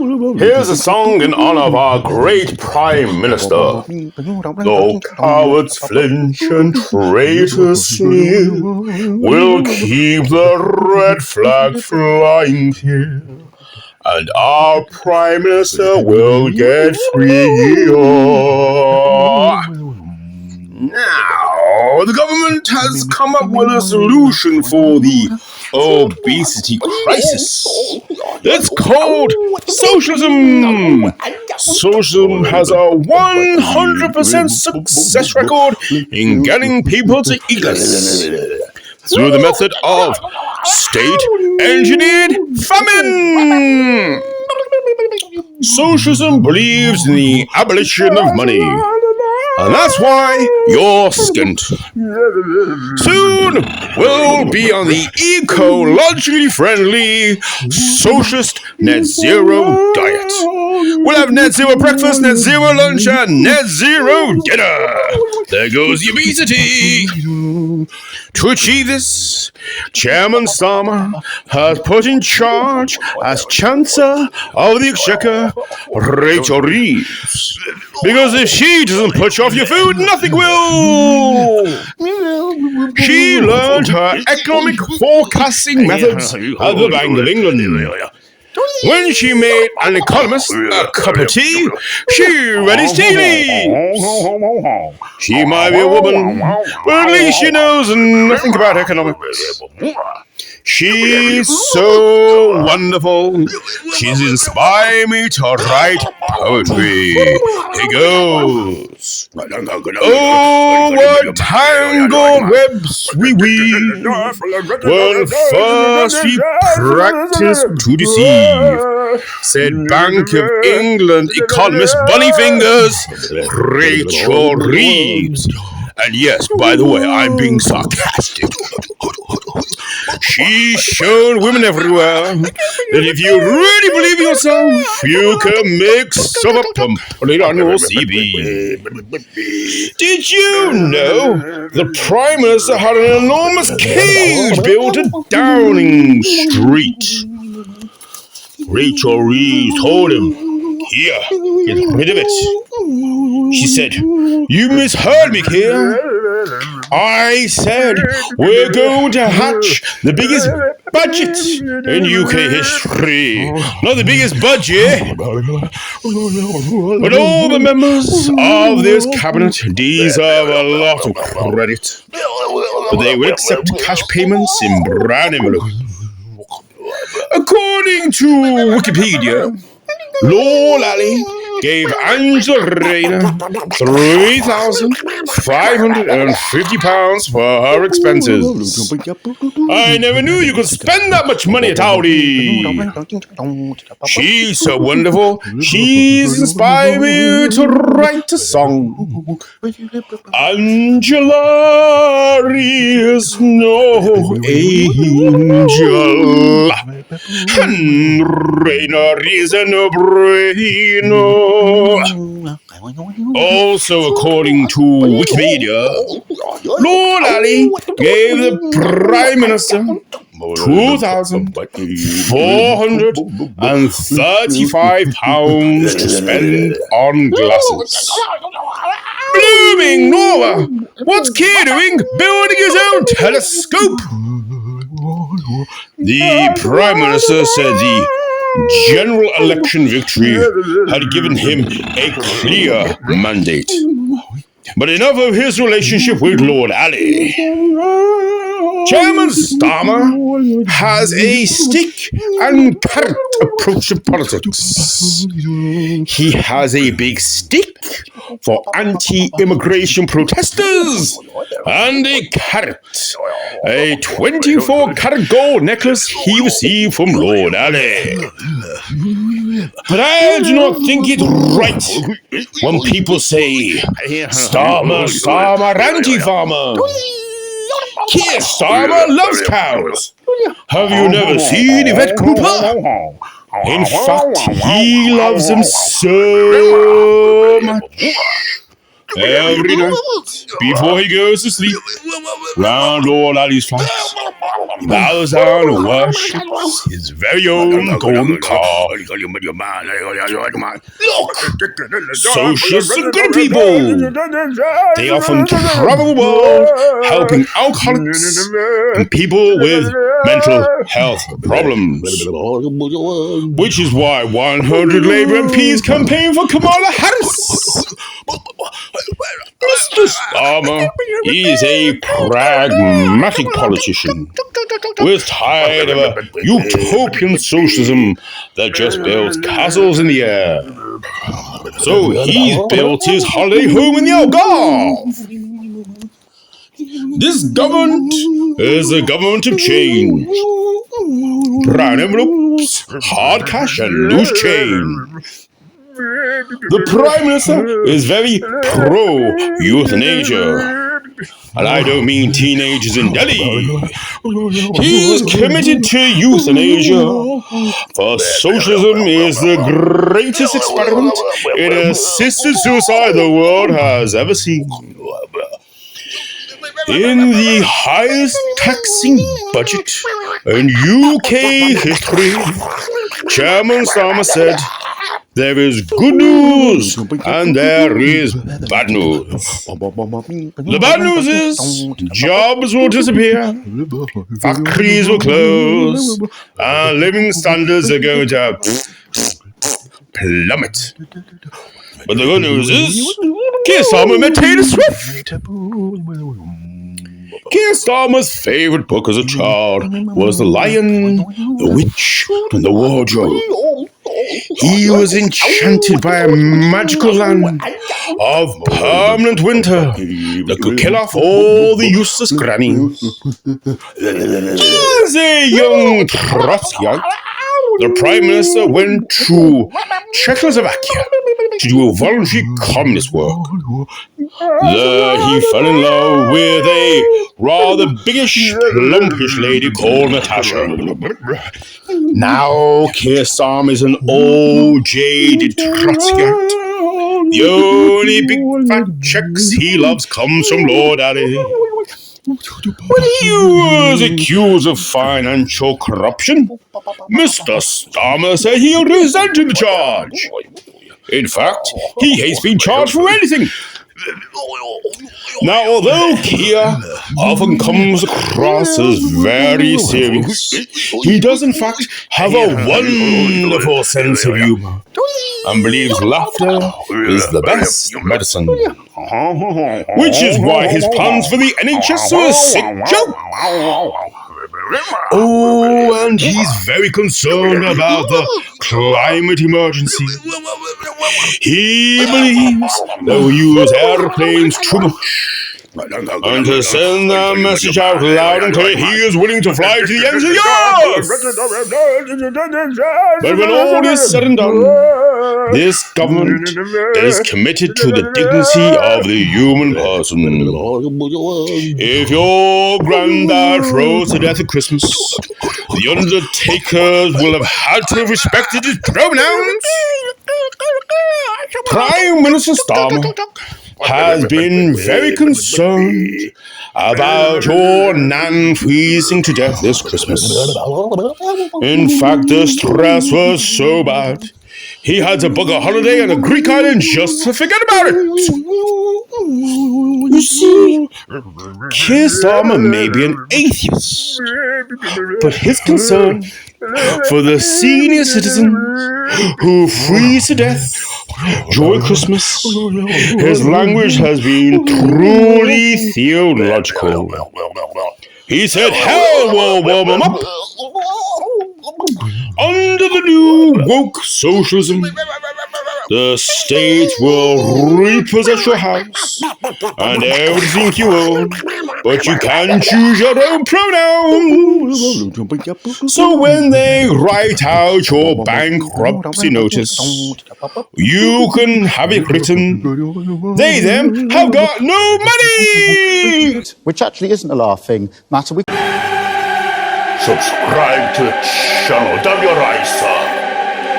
Here's a song in honor of our great Prime Minister. Though cowards flinch and traitors sneer, we'll keep the red flag flying here, and our Prime Minister will get free. Now, the government has come up with a solution for the obesity crisis. It's called socialism. Socialism has a 100% success record in getting people to eat less through the method of state-engineered famine. Socialism believes in the abolition of money, and that's why you're skint. Soon, we'll be on the ecologically friendly socialist net zero diet. We'll have net zero breakfast, net zero lunch, and net zero dinner. There goes the obesity. To achieve this, Chairman Starmer has put in charge as Chancellor of the Exchequer, Rachel Reeves. Because if she doesn't put off your food, nothing will. She learned her economic forecasting methods at the Bank of England. When she made an economist a cup of tea, she read his tea leaves. She might be a woman, but at least she knows nothing about economics. She's so wonderful. She's inspired me to write poetry. Here goes. Oh, what tangled webs we weave when first we practice to deceive, said Bank of England economist Bunny Fingers Rachel Reeves. And yes, by the way, I'm being sarcastic. She's shown women everywhere that if you really believe in yourself, you can make stuff up and put it on your CV. Did you know the Prime Minister had an enormous cage built at Downing Street? Rachel Reeves told him, "Here, get rid of it." She said, "You misheard me, Keir. I said we're going to hatch the biggest budget in UK history. Not the biggest budget, but all the members of this cabinet deserve a lot of credit. But they will accept cash payments in brown envelopes." According to Wikipedia, Lord Alley gave Angela Rayner £3,550 for her expenses. I never knew you could spend that much money at Audi. She's so wonderful, she's inspired me to write a song. Angela is no angel, and Rayner is a no-brainer. Also, according to Wikipedia, Lord Alley gave the Prime Minister £2,435 to spend on glasses. Blooming Nora! What's Keir doing? Building his own telescope? The Prime Minister said the general election victory had given him a clear mandate. But enough of his relationship with Lord Alley. Chairman Starmer has a stick and carrot approach to politics. He has a big stick for anti-immigration protesters and a carrot, a 24-carat gold necklace he received from Lord Alley. But I do not think it right when people say, Starmer, anti-farmer. Keir Starmer loves cows. Have you never seen Yvette Cooper? In fact, he loves them so much. Every night, before he goes to sleep, round Lord Alley's flat, He bows down and worships his very own golden car. Look! Socialists are good people. They often travel the world helping alcoholics and people with mental health problems. Which is why 100 Labour MPs campaign for Kamala Harris. Mr. Starmer is a pragmatic politician who is tired of a utopian socialism that just builds castles in the air. So he's built his holiday home in the Algarve. This government is a government of change. Brown envelopes, hard cash, and loose change. The Prime Minister is very pro-euthanasia. And I don't mean teenagers in Delhi. He is committed to euthanasia, for socialism is the greatest experiment in assisted suicide the world has ever seen. In the highest taxing budget in UK history, Chairman Starmer said, there is good news and there is bad news. The bad news is jobs will disappear, factories will close, and living standards are going to plummet. But the good news is Keir Starmer met Taylor Swift. Keir Starmer's favourite book as a child was The Lion, the Witch, and the Wardrobe. He was enchanted by a magical land of permanent winter that could kill off all the useless grannies. As a young Trotskyite, the Prime Minister went to Czechoslovakia to do voluntary communist work. There he fell in love with a rather biggish, plumpish lady called Natasha. Now Keir Starmer is an old, jaded Trotskyite. The only big fat checks he loves comes from Lord Ali. When he was accused of financial corruption, Mr. Starmer said he resented the charge. In fact, he hates being charged for anything. Now, although Keir often comes across as very serious, he does in fact have a wonderful sense of humour and believes laughter is the best medicine. Which is why his plans for the NHS are a sick joke. Oh, and he's very concerned about the climate emergency. He believes that we use airplanes too much. And to send that message out loud and clear, he is willing to fly to the ends of the earth. But when all is said and done, this government is committed to the dignity of the human person. If your granddad froze to death at Christmas, the undertakers will have had to have respected his pronouns. Prime Minister Starmer has been very concerned about your nan freezing to death this Christmas. In fact, the stress was so bad, he had to book a holiday on a Greek island just to forget about it. You see, Keir Starmer may be an atheist, but his concern for the senior citizen who freeze to death during Christmas, his language has been truly theological. He said hell will warm him up. Under the new woke socialism, the state will repossess your house and everything you own, but you can choose your own pronouns. So when they write out your bankruptcy notice, you can have it written, they them have got no money! Which actually isn't a laughing matter. Subscribe to the channel, damn your eyes, sir.